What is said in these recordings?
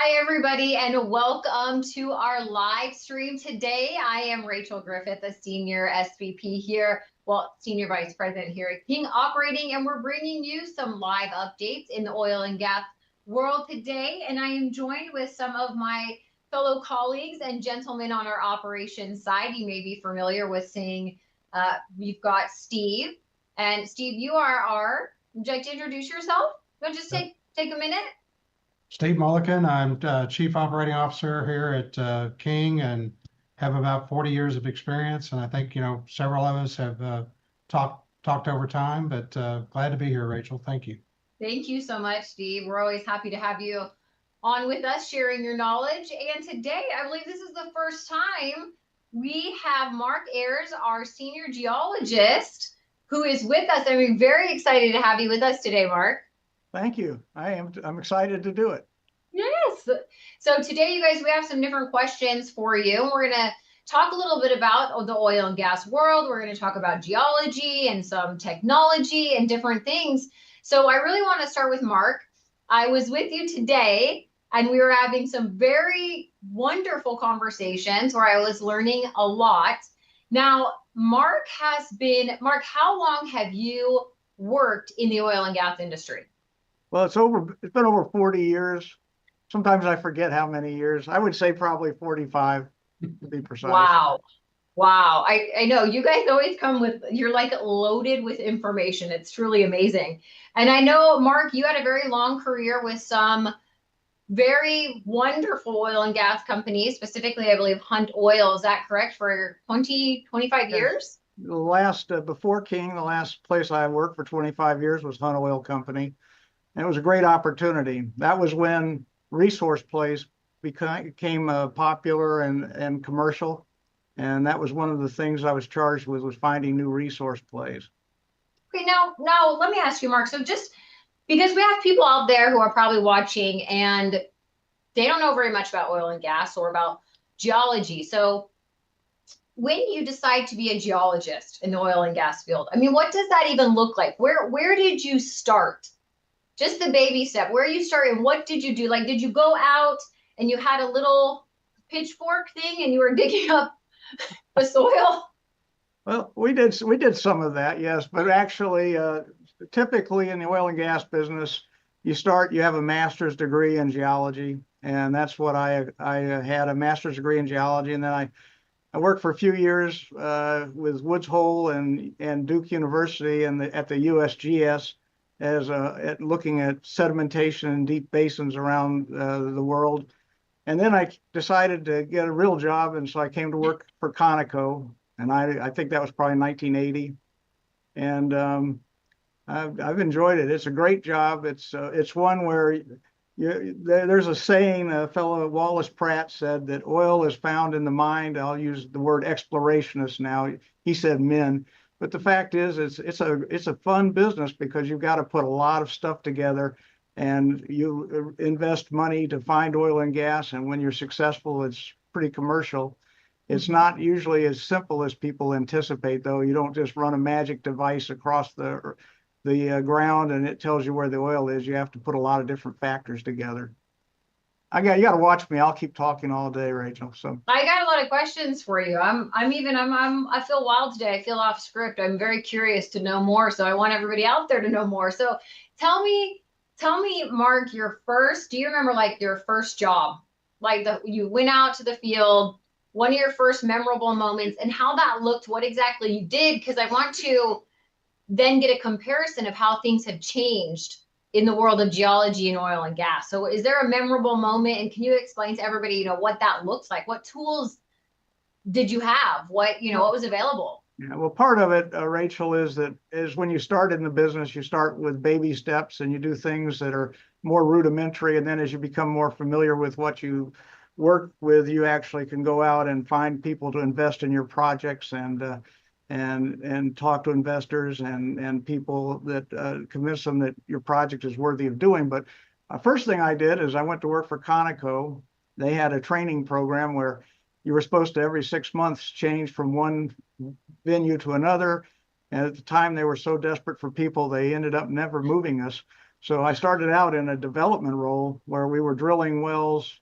Hi, everybody, and welcome to our live stream today. I am Rachel Griffith, a senior SVP here, senior vice president here at King Operating, and we're bringing you some live updates in the oil and gas world today. And I am joined with some of my fellow colleagues and gentlemen on our operations side. You may be familiar with seeing we've got Steve. And Steve, you are our, would you like to introduce yourself? You want to just take a minute? Steve Mulliken. I'm Chief Operating Officer here at King and have about 40 years of experience. And I think, several of us have talked over time, but glad to be here, Rachel. Thank you. Thank you so much, Steve. We're always happy to have you on with us, sharing your knowledge. And today, I believe this is the first time we have Mark Ayers, our senior geologist, who is with us. I'm very excited to have you with us today, Mark. Thank you. I'm excited to do it. Yes. So today, you guys, we have some different questions for you. We're going to talk a little bit about the oil and gas world. We're going to talk about geology and some technology and different things. So I really want to start with Mark. I was with you today, and we were having some very wonderful conversations where I was learning a lot. Now, Mark, how long have you worked in the oil and gas industry? Well, it's been over 40 years. Sometimes I forget how many years. I would say probably 45 to be precise. Wow. Wow. I know you guys always come with, you're like loaded with information. It's truly amazing. And I know, Mark, you had a very long career with some very wonderful oil and gas companies, specifically, I believe, Hunt Oil. Is that correct? For 25 years? Before King, the last place I worked for 25 years was Hunt Oil Company. And it was a great opportunity. That was when resource plays became popular and commercial. And that was one of the things I was charged with, was finding new resource plays. Okay, now let me ask you, Mark. So just because we have people out there who are probably watching and they don't know very much about oil and gas or about geology. So when you decide to be a geologist in the oil and gas field, I mean, what does that even look like? Where did you start? Just the baby step, where you started, what did you do? Like, did you go out and you had a little pitchfork thing and you were digging up the soil? Well, we did some of that, yes. But actually, typically in the oil and gas business, you have a master's degree in geology. And that's what I had, a master's degree in geology. And then I worked for a few years with Woods Hole and Duke University at the USGS. At looking at sedimentation in deep basins around the world. And then I decided to get a real job, and so I came to work for Conoco, and I think that was probably 1980. And I've enjoyed it. It's a great job. It's one where there's a saying, a fellow Wallace Pratt said, that oil is found in the mind. I'll use the word explorationist now. He said men. But the fact is, it's a fun business because you've got to put a lot of stuff together, and you invest money to find oil and gas. And when you're successful, it's pretty commercial. It's not usually as simple as people anticipate, though. You don't just run a magic device across the ground and it tells you where the oil is. You have to put a lot of different factors together. You got to watch me. I'll keep talking all day, Rachel. So I got a lot of questions for you. I feel wild today. I feel off script. I'm very curious to know more. So I want everybody out there to know more. So tell me, Mark, do you remember like your first job? Like you went out to the field, one of your first memorable moments, and how that looked, what exactly you did, because I want to then get a comparison of how things have changed in the world of geology and oil and gas. So is there a memorable moment, and can you explain to everybody, what that looks like? What tools did you have? What was available? Yeah, well, part of it, Rachel, is when you start in the business, you start with baby steps and you do things that are more rudimentary. And then as you become more familiar with what you work with, you actually can go out and find people to invest in your projects and talk to investors and people that convince them that your project is worthy of doing. But first thing I did is I went to work for Conoco. They had a training program where you were supposed to every 6 months change from one venue to another. And at the time they were so desperate for people, they ended up never moving us. So I started out in a development role where we were drilling wells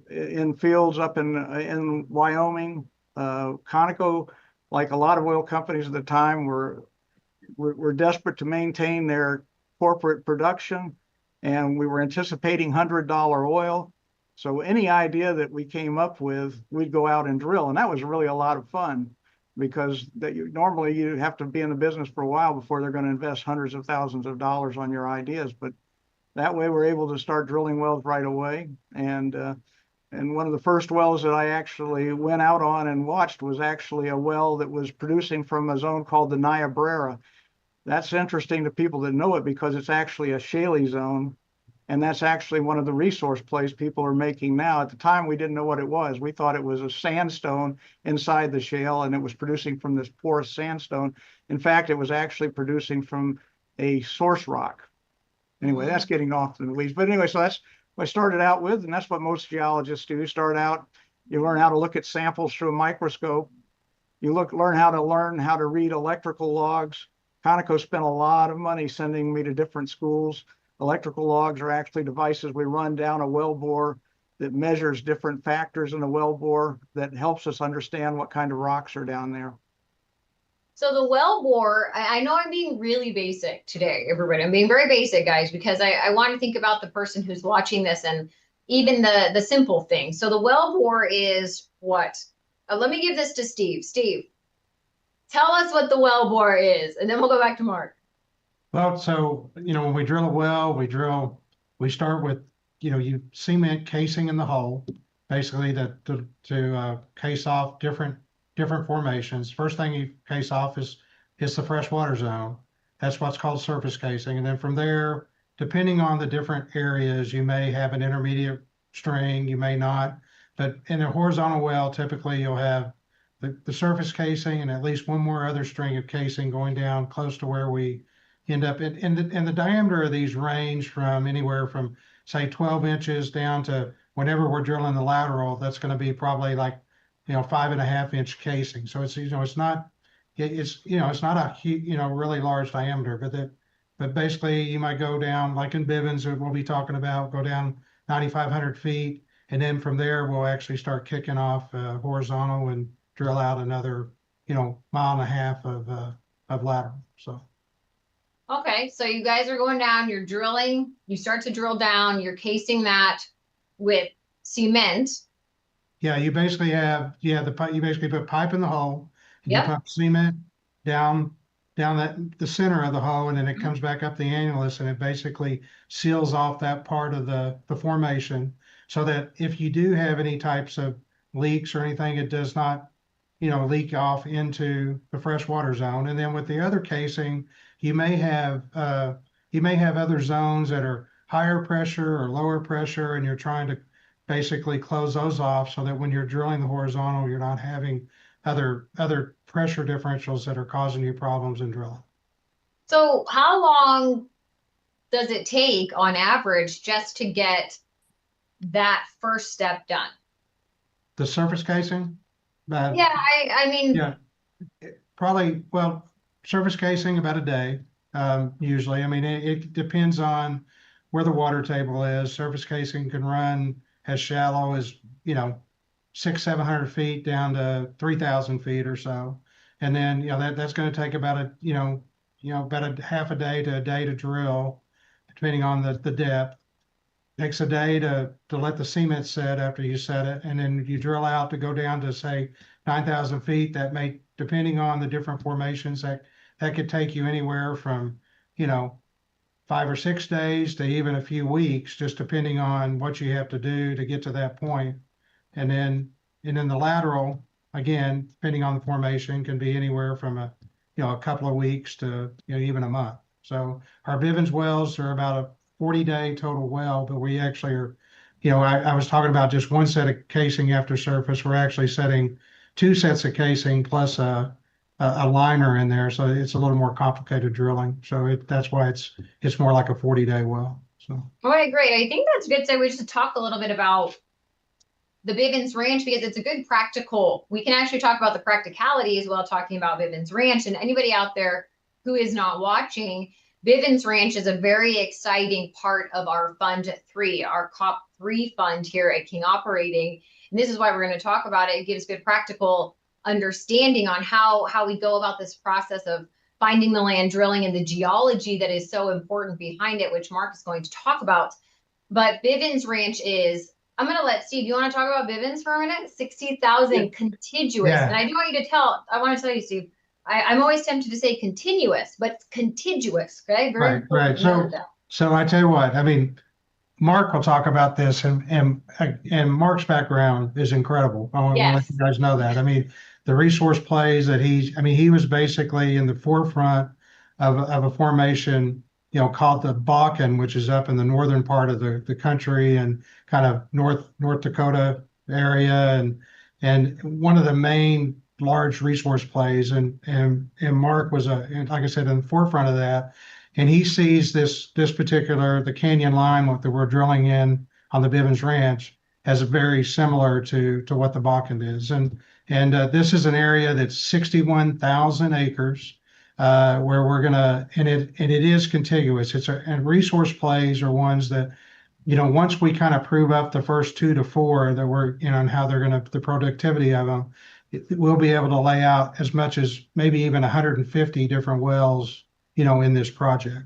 in fields up in Wyoming. Conoco, like a lot of oil companies at the time, were desperate to maintain their corporate production, and we were anticipating $100 oil. So any idea that we came up with, we'd go out and drill, and that was really a lot of fun because normally you have to be in the business for a while before they're going to invest hundreds of thousands of dollars on your ideas. But that way, we're able to start drilling wells right away. And one of the first wells that I actually went out on and watched was actually a well that was producing from a zone called the Niobrara. That's interesting to people that know it because it's actually a shaley zone. And that's actually one of the resource plays people are making now. At the time, we didn't know what it was. We thought it was a sandstone inside the shale, and it was producing from this porous sandstone. In fact, it was actually producing from a source rock. Anyway, that's getting off in the weeds. But anyway, so that's what I started out with, and that's what most geologists do. Start out, you learn how to look at samples through a microscope. You learn how to read electrical logs. Conoco spent a lot of money sending me to different schools. Electrical logs are actually devices we run down a well bore that measures different factors in the well bore that helps us understand what kind of rocks are down there. So the well bore, I know I'm being really basic today, everybody. I'm being very basic, guys, because I want to think about the person who's watching this and even the simple things. So the well bore is what? Let me give this to Steve. Steve, tell us what the well bore is, and then we'll go back to Mark. Well, so, when we drill a well, we start with, you cement casing in the hole, basically to case off different formations. First thing you case off is the freshwater zone. That's what's called surface casing. And then from there, depending on the different areas, you may have an intermediate string, you may not. But in a horizontal well, typically you'll have the surface casing and at least one more other string of casing going down close to where we end up. And the diameter of these range from anywhere from, say, 12 inches down to whenever we're drilling the lateral, that's going to be probably like 5.5-inch casing. So it's it's not a really large diameter, but basically you might go down like in Bivens, we'll be talking about go down 9,500 feet, and then from there we'll actually start kicking off horizontal and drill out another 1.5 miles of lateral. So. Okay, so you guys are going down, you're drilling, you start to drill down, you're casing that with cement. Yeah, you basically have the pipe. You basically put pipe in the hole, and you Yep. pump cement down the center of the hole, and then it comes back up the annulus, and it basically seals off that part of the formation, so that if you do have any types of leaks or anything, it does not leak off into the freshwater zone. And then with the other casing, you may have other zones that are higher pressure or lower pressure, and you're trying to basically close those off so that when you're drilling the horizontal, you're not having other pressure differentials that are causing you problems in drilling. So how long does it take on average just to get that first step done? The surface casing? Yeah, I mean, Yeah, probably, well, surface casing about a day, usually. I mean, it depends on where the water table is. Surface casing can run as shallow as 600-700 feet down to 3,000 feet or so, and then that's going to take about about a half a day to a day to drill, depending on the depth. Takes a day to let the cement set after you set it, and then you drill out to go down to say 9,000 feet. That may, depending on the different formations, that could take you anywhere from 5 or 6 days to even a few weeks, just depending on what you have to do to get to that point. And then the lateral, again, depending on the formation, can be anywhere from a couple of weeks to even a month. So our Bivens wells are about a 40-day total well, but we actually are, I was talking about just one set of casing after surface. We're actually setting 2 sets of casing plus a liner in there, so it's a little more complicated drilling. So that's why it's more like a 40-day well. So. All right, great. I think that's a good segue to talk a little bit about the Bivens Ranch, because it's a good practical. We can actually talk about the practicalities while talking about Bivens Ranch. And anybody out there who is not watching, Bivens Ranch is a very exciting part of our Fund 3, our COP 3 fund here at King Operating. And this is why we're going to talk about it. It gives good practical understanding on how we go about this process of finding the land, drilling, and the geology that is so important behind it, which Mark is going to talk about. But Bivens Ranch is, I'm going to let Steve, you want to talk about Bivens for a minute? 60,000 contiguous. Yeah. And I do want you to I want to tell you, Steve, I'm always tempted to say continuous, but it's contiguous. Okay. Very Right, right. important to note that. So I tell you what, I mean, Mark will talk about this, and Mark's background is incredible. I want to let Yes. you guys know that. I mean, the resource plays that he was basically in the forefront of a formation, you know, called the Bakken, which is up in the northern part of the country and kind of North Dakota area, and one of the main large resource plays. And Mark was like I said, in the forefront of that. And he sees this particular, the canyon line that we're drilling in on the Bivens Ranch as very similar to what the Bakken is. And this is an area that's 61,000 acres, where we're gonna, and it is contiguous. And resource plays are ones that, you know, once we kind of prove up the first 2 to 4 that we're, you know, and how they're gonna, the productivity of them, we'll be able to lay out as much as maybe even 150 different wells, you know, in this project.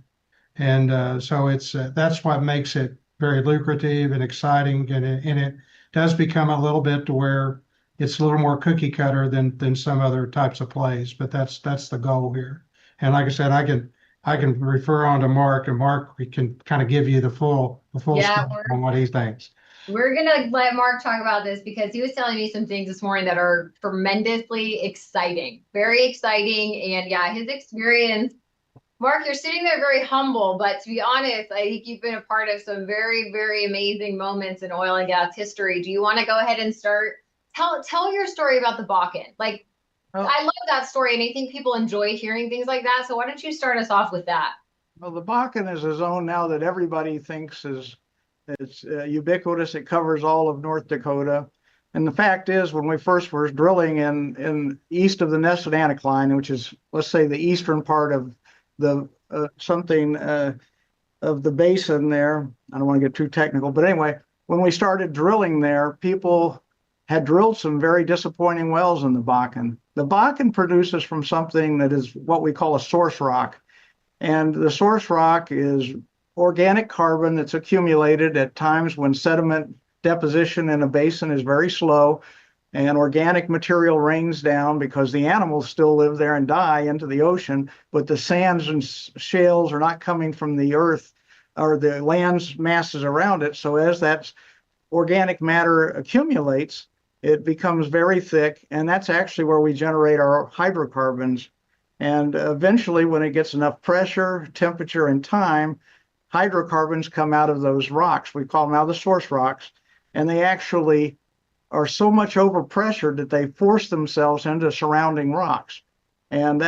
And so it's that's what makes it very lucrative and exciting, and it does become a little bit to where it's a little more cookie cutter than some other types of plays, but that's the goal here. And like I said, I can refer on to Mark, and Mark we can kind of give you the full Yeah, story on what he thinks. we're gonna let Mark talk about this because he was telling me some things this morning that are tremendously exciting, very exciting. And yeah, his experience, Mark, you're sitting there very humble, but to be honest, I think you've been a part of some very, very amazing moments in oil and gas history. Do you want to go ahead and start? Tell your story about the Bakken. Like, I love that story, and I think people enjoy hearing things like that. So why don't you start us off with that? Well, the Bakken is a zone now that everybody thinks it's ubiquitous. It covers all of North Dakota. And the fact is, when we first were drilling in east of the Nested Anticline, which is, let's say, the eastern part of the of the basin there, I don't want to get too technical, but anyway, when we started drilling there, people had drilled some very disappointing wells in the Bakken. The Bakken produces from something that is what we call a source rock. And the source rock is organic carbon that's accumulated at times when sediment deposition in a basin is very slow and organic material rains down because the animals still live there and die into the ocean, but the sands and shales are not coming from the earth or the land's masses around it. So as that organic matter accumulates, it becomes very thick, and that's actually where we generate our hydrocarbons. And eventually, when it gets enough pressure, temperature, and time, hydrocarbons come out of those rocks. We call them now the source rocks, and they actually are so much overpressured that they force themselves into surrounding rocks. And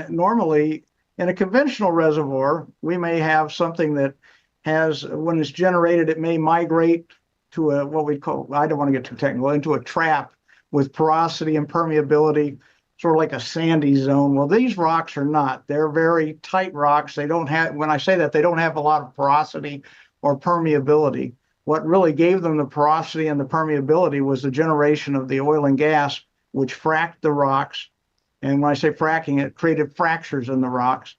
normally in a conventional reservoir, we may have something that has, when it's generated, it may migrate to what we call, I don't want to get too technical, into a trap with porosity and permeability, sort of like a sandy zone. Well, these rocks are not. They're very tight rocks. They don't have, when I say that, they don't have a lot of porosity or permeability. What really gave them the porosity and the permeability was the generation of the oil and gas, which fracked the rocks. And when I say fracking, it created fractures in the rocks.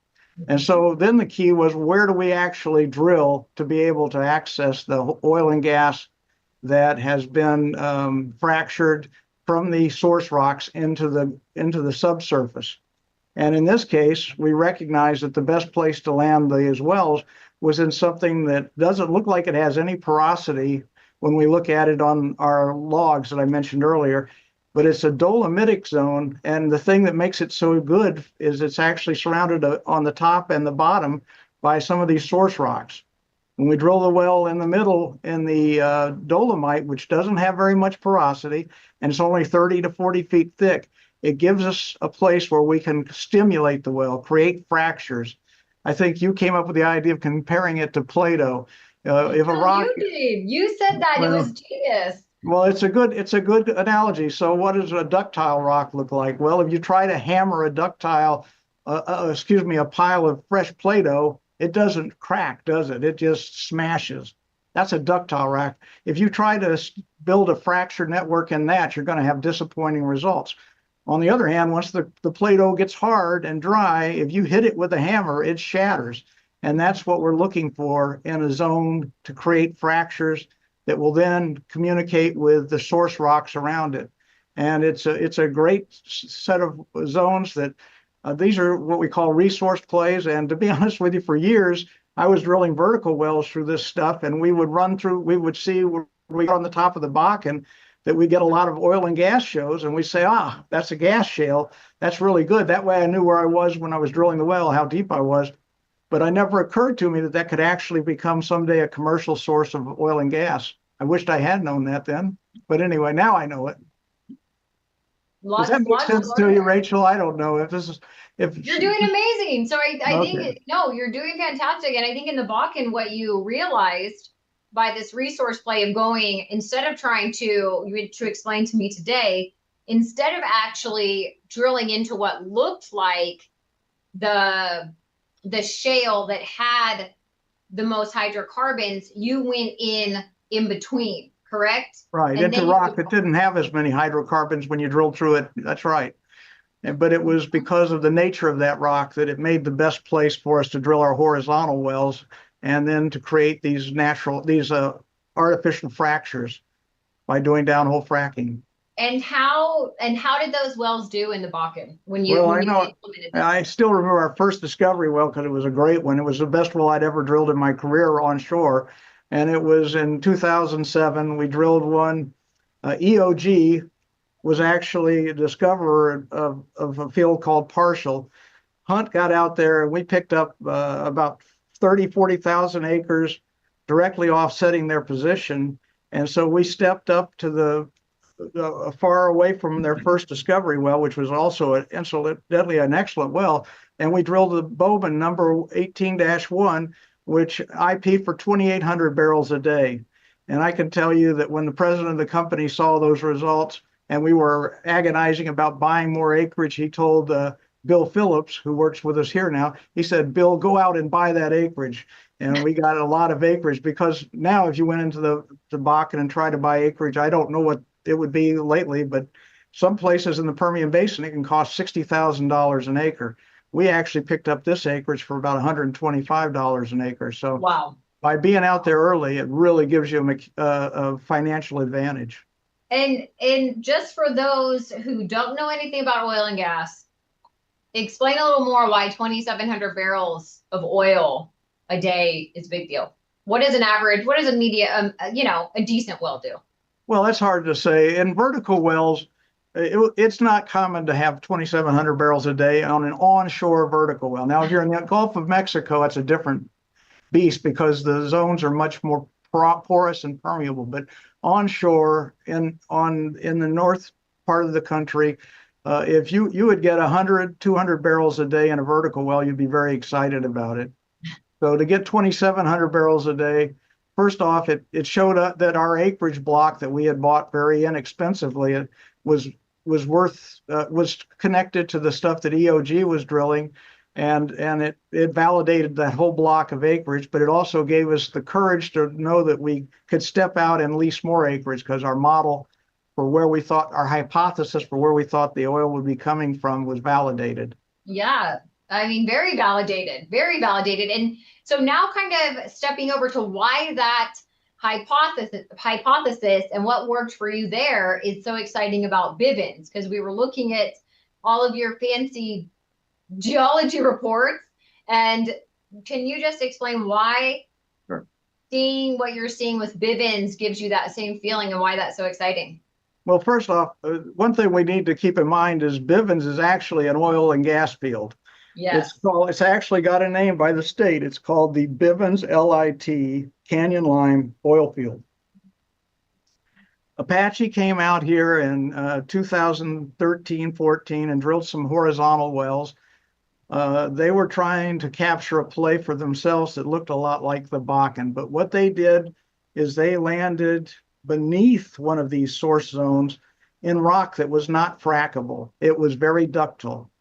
And so then the key was, where do we actually drill to be able to access the oil and gas that has been fractured from the source rocks into the subsurface? And in this case, we recognize that the best place to land these wells was in something that doesn't look like it has any porosity when we look at it on our logs that I mentioned earlier, but it's a dolomitic zone. And the thing that makes it so good is it's actually surrounded on the top and the bottom by some of these source rocks. When we drill the well in the middle in the dolomite, which doesn't have very much porosity, and it's only 30 to 40 feet thick, it gives us a place where we can stimulate the well, create fractures. I think you came up with the idea of comparing it to Play-Doh. If a rock, you did. You said that. Well, it was genius. Well, it's a good analogy. So what does a ductile rock look like? Well, if you try to hammer a pile of fresh Play-Doh, it doesn't crack, does it? It just smashes. That's a ductile rock. If you try to build a fracture network in that, you're going to have disappointing results. On the other hand, once the Play-Doh gets hard and dry, if you hit it with a hammer, it shatters. And that's what we're looking for in a zone to create fractures that will then communicate with the source rocks around it. And it's a great set of zones that these are what we call resource plays. And to be honest with you, for years, I was drilling vertical wells through this stuff, and we would run through, we would see where we got on the top of the Bakken that we get a lot of oil and gas shows, and we say, that's a gas shale. That's really good. That way I knew where I was when I was drilling the well, how deep I was. But it never occurred to me that that could actually become someday a commercial source of oil and gas. I wished I had known that then. But anyway, now I know it. Does that make sense to you, Rachel? I don't know if you're doing amazing. So I Okay. think no, you're doing fantastic. And I think in the Bakken, what you realized by this resource play of going, instead of trying to explain to me today, instead of actually drilling into what looked like the shale that had the most hydrocarbons, you went in between, correct? Right, And into rock that didn't have as many hydrocarbons when you drilled through it. That's right. But it was because of the nature of that rock that it made the best place for us to drill our horizontal wells and then to create these artificial fractures by doing downhole fracking. And how did those wells do in the Bakken when you implemented them? I still remember our first discovery well because it was a great one. It was the best well I'd ever drilled in my career onshore. And it was in 2007. We drilled one. EOG was actually a discoverer of a field called Partial. Hunt got out there and we picked up about 40,000 acres directly offsetting their position. And so we stepped up to far away from their first discovery well, which was also incidentally an excellent well. And we drilled the Bowman number 18-1, which IP for 2,800 barrels a day. And I can tell you that when the president of the company saw those results and we were agonizing about buying more acreage, he told Bill Phillips, who works with us here now, he said, Bill, go out and buy that acreage. And we got a lot of acreage because now if you went into the Bakken and tried to buy acreage, I don't know what it would be lately, but some places in the Permian Basin, it can cost $60,000 an acre. We actually picked up this acreage for about $125 an acre. So wow. By being out there early, it really gives you a financial advantage. And just for those who don't know anything about oil and gas, explain a little more why 2,700 barrels of oil a day is a big deal. What is an average? What does a decent well do? Well, that's hard to say. In vertical wells, it's not common to have 2,700 barrels a day on an onshore vertical well. Now, if you're in the Gulf of Mexico, it's a different beast because the zones are much more porous and permeable. But onshore, in the north part of the country, if you would get 100, 200 barrels a day in a vertical well, you'd be very excited about it. So to get 2,700 barrels a day, first off, it showed up that our acreage block that we had bought very inexpensively was connected to the stuff that EOG was drilling, and it validated that whole block of acreage. But it also gave us the courage to know that we could step out and lease more acreage because our model for where we thought our hypothesis for where we thought the oil would be coming from was validated. Yeah, I mean, very validated, very validated. And so now kind of stepping over to why that hypothesis and what worked for you there is so exciting about Bivens, because we were looking at all of your fancy geology reports. And can you just explain why seeing what you're seeing with Bivens gives you that same feeling and why that's so exciting? Well, first off, one thing we need to keep in mind is Bivens is actually an oil and gas field. Yes. It's actually got a name by the state. It's called the Bivens LIT Canyon Lime Oil Field. Apache came out here in 2013-14 and drilled some horizontal wells. They were trying to capture a play for themselves that looked a lot like the Bakken. But what they did is they landed beneath one of these source zones in rock that was not frackable. It was very ductile.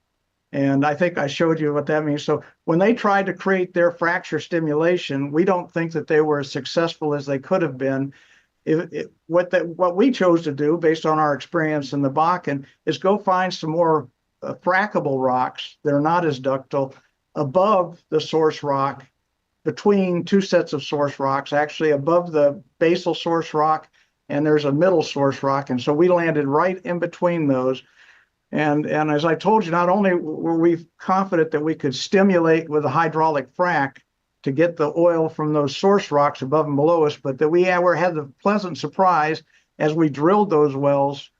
And I think I showed you what that means. So when they tried to create their fracture stimulation, we don't think that they were as successful as they could have been. What we chose to do based on our experience in the Bakken is go find some more frackable rocks that are not as ductile above the source rock, between two sets of source rocks, actually above the basal source rock, and there's a middle source rock. And so we landed right in between those. And as I told you, not only were we confident that we could stimulate with a hydraulic frac to get the oil from those source rocks above and below us, but that we had the pleasant surprise as we drilled those wells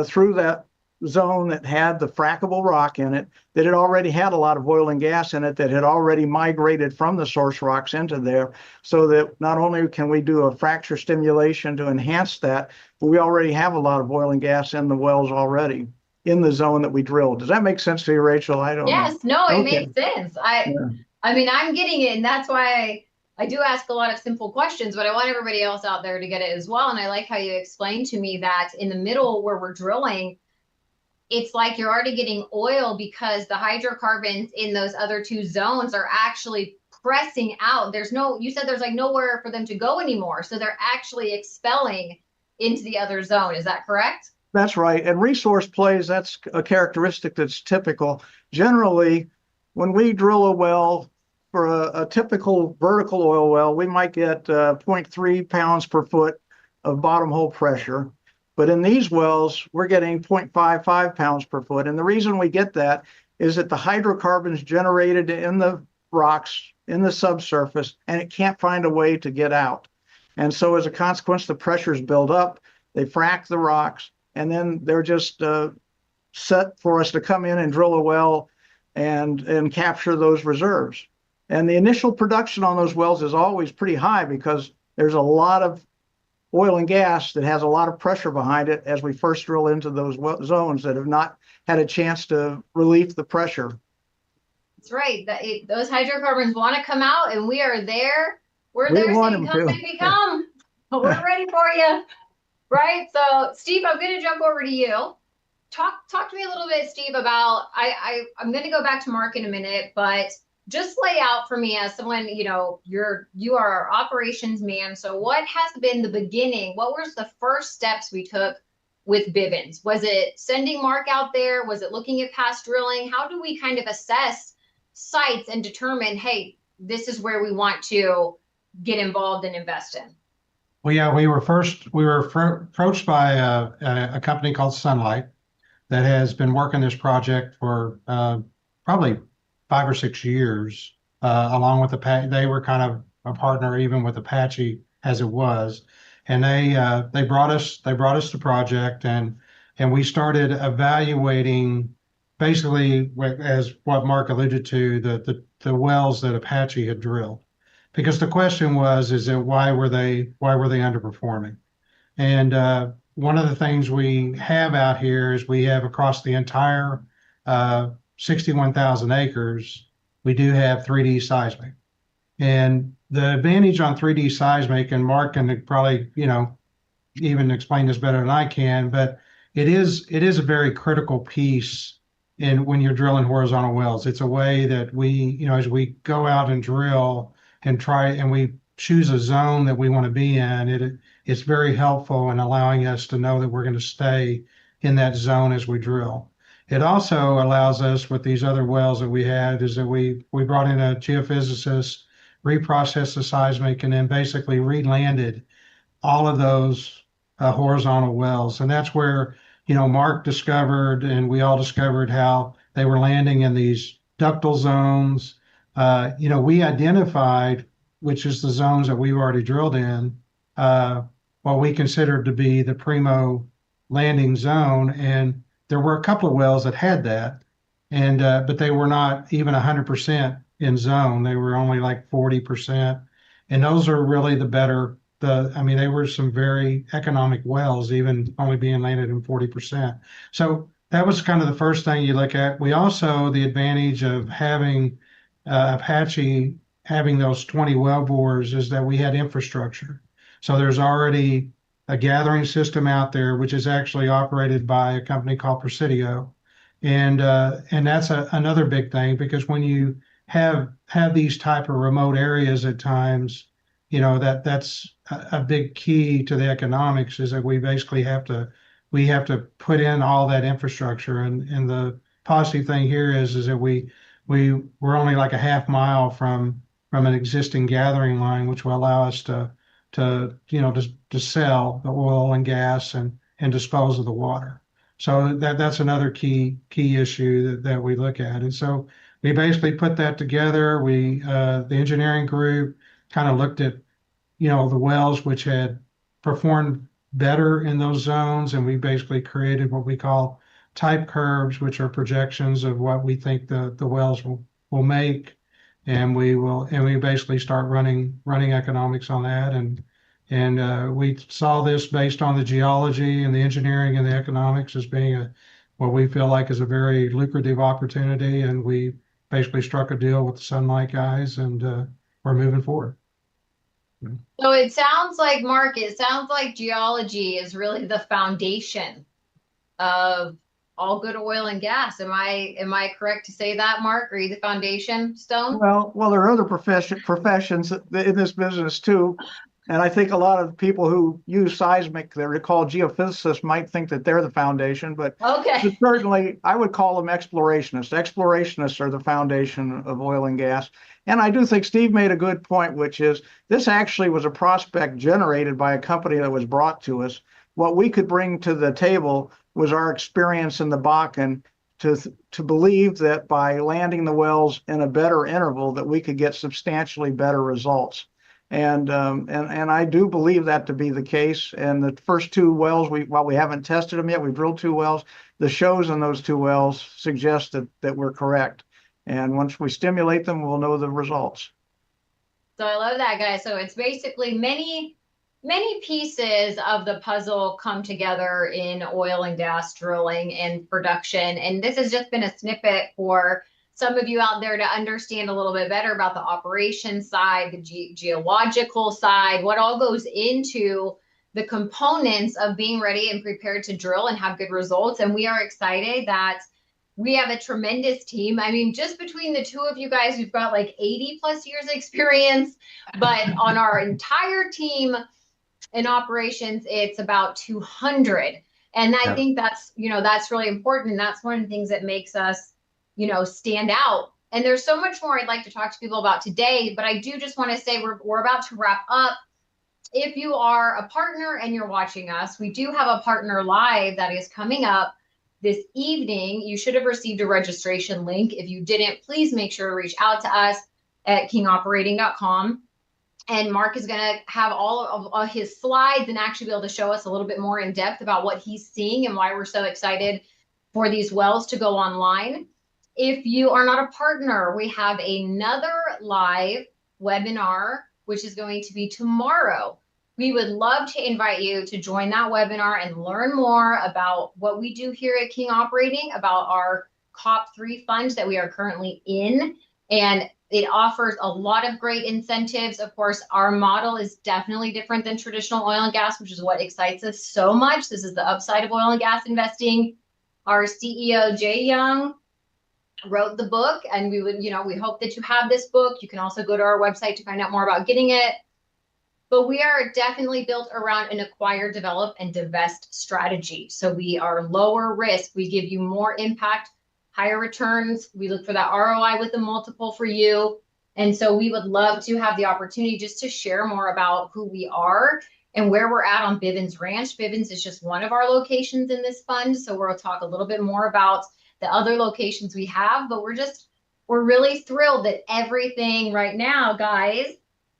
through that zone that had the frackable rock in it, that it already had a lot of oil and gas in it that had already migrated from the source rocks into there, so that not only can we do a fracture stimulation to enhance that, but we already have a lot of oil and gas in the wells already in the zone that we drilled. Does that make sense to you, Rachel? I don't know. Yes, no, it Okay. makes sense. Yeah. I mean, I'm getting it, and that's why I do ask a lot of simple questions, but I want everybody else out there to get it as well. And I like how you explained to me that in the middle where we're drilling, it's like you're already getting oil because the hydrocarbons in those other two zones are actually pressing out. You said there's like nowhere for them to go anymore. So they're actually expelling into the other zone. Is that correct? That's right. And resource plays, that's a characteristic that's typical. Generally, when we drill a well for a typical vertical oil well, we might get 0.3 pounds per foot of bottom hole pressure. But in these wells, we're getting 0.55 pounds per foot. And the reason we get that is that the hydrocarbons generated in the rocks, in the subsurface, and it can't find a way to get out. And so as a consequence, the pressures build up, they frack the rocks, and then they're just set for us to come in and drill a well and capture those reserves. And the initial production on those wells is always pretty high because there's a lot of oil and gas that has a lot of pressure behind it as we first drill into those zones that have not had a chance to relieve the pressure. That's right. Those hydrocarbons want to come out, and we are there. We're We there want saying, them come, to. baby, come. We're ready for you. Right. So, Steve, I'm going to jump over to you. Talk to me a little bit, Steve, about I'm going to go back to Mark in a minute, but just lay out for me as someone, you are our operations man. So what has been the beginning? What was the first steps we took with Bivens? Was it sending Mark out there? Was it looking at past drilling? How do we kind of assess sites and determine, hey, this is where we want to get involved and invest in? Well, yeah, we were approached by a company called Sunlight that has been working this project for probably 5 or 6 years, along with they were kind of a partner even with Apache as it was, and they brought us the project, and we started evaluating basically as what Mark alluded to, the wells that Apache had drilled, because the question is that why were they underperforming? And one of the things we have out here is we have across the entire 61,000 acres, we do have 3D seismic. And the advantage on 3D seismic, and Mark can probably, even explain this better than I can, but it is a very critical piece in when you're drilling horizontal wells. It's a way that we, as we go out and drill and we choose a zone that we want to be in, it's very helpful in allowing us to know that we're going to stay in that zone as we drill. It also allows us with these other wells that we had is that we brought in a geophysicist, reprocessed the seismic, and then basically re-landed all of those horizontal wells. And that's where, Mark discovered, and we all discovered how they were landing in these ductile zones. We identified, which is the zones that we've already drilled in, what we considered to be the primo landing zone. And there were a couple of wells that had that, and but they were not even 100% in zone. They were only like 40%. And those are really they were some very economic wells, even only being landed in 40%. So that was kind of the first thing you look at. We also, the advantage of having Apache having those 20 well bores is that we had infrastructure. So there's already a gathering system out there, which is actually operated by a company called Presidio. And that's another big thing, because when you have these type of remote areas at times, that's a big key to the economics, is that we have to put in all that infrastructure. And the positive thing here is that we're only like a half mile from an existing gathering line, which will allow us to sell the oil and gas and dispose of the water. So that's another key issue that we look at. And so we basically put that together. The engineering group kind of looked at, the wells which had performed better in those zones, and we basically created what we call type curves, which are projections of what we think the wells will make. And we basically start running economics on that. And we saw this based on the geology and the engineering and the economics as being what we feel like is a very lucrative opportunity. And we basically struck a deal with the Sunlight guys, and we're moving forward. So it sounds like, Mark, it sounds like geology is really the foundation of all good oil and gas. Am I correct to say that, Mark? Are you the foundation stone? Well, there are other professions in this business too. And I think a lot of people who use seismic, they're called geophysicists, might think that they're the foundation, but Okay. certainly I would call them explorationists. Explorationists are the foundation of oil and gas. And I do think Steve made a good point, which is this actually was a prospect generated by a company that was brought to us. What we could bring to the table was our experience in the Bakken to believe that by landing the wells in a better interval, that we could get substantially better results. And I do believe that to be the case. And the first two wells, while we haven't tested them yet, we drilled two wells. The shows in those two wells suggest that we're correct. And once we stimulate them, we'll know the results. So I love that, guys. So it's basically many pieces of the puzzle come together in oil and gas drilling and production. And this has just been a snippet for some of you out there to understand a little bit better about the operations side, the geological side, what all goes into the components of being ready and prepared to drill and have good results. And we are excited that we have a tremendous team. I mean, just between the two of you guys, we've got like 80 plus years of experience, but on our entire team in operations, it's about 200. And I think that's really important. And that's one of the things that makes us, stand out. And there's so much more I'd like to talk to people about today, but I do just want to say we're about to wrap up. If you are a partner and you're watching us, we do have a partner live that is coming up this evening. You should have received a registration link. If you didn't, please make sure to reach out to us at kingoperating.com. And Mark is going to have all of his slides and actually be able to show us a little bit more in depth about what he's seeing and why we're so excited for these wells to go online. If you are not a partner, we have another live webinar, which is going to be tomorrow. We would love to invite you to join that webinar and learn more about what we do here at King Operating, about our COP3 fund that we are currently in. And it offers a lot of great incentives. Of course, our model is definitely different than traditional oil and gas, which is what excites us so much. This is the upside of oil and gas investing. Our CEO, Jay Young, wrote the book, and we hope that you have this book. You can also go to our website to find out more about getting it. But we are definitely built around an acquire, develop, and divest strategy. So we are lower risk. We give you more impact, higher returns. We look for that ROI with a multiple for you. And so we would love to have the opportunity just to share more about who we are and where we're at on Bivens Ranch. Bivens is just one of our locations in this fund. So we'll talk a little bit more about the other locations we have, but we're really thrilled that everything right now, guys,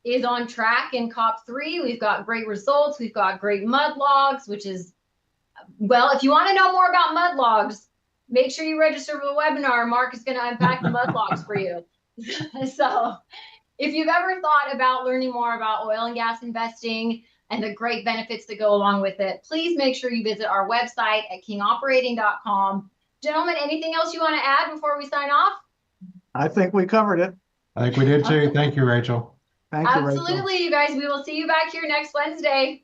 is on track in COP3. We've got great results. We've got great mud logs, which is, well, if you want to know more about mud logs, make sure you register for the webinar. Mark is going to unpack the mud logs for you. So if you've ever thought about learning more about oil and gas investing and the great benefits that go along with it, please make sure you visit our website at kingoperating.com. Gentlemen, anything else you want to add before we sign off? I think we covered it. I think we did too. Thank you, Rachel. Thank you, Rachel. Absolutely, you guys. We will see you back here next Wednesday.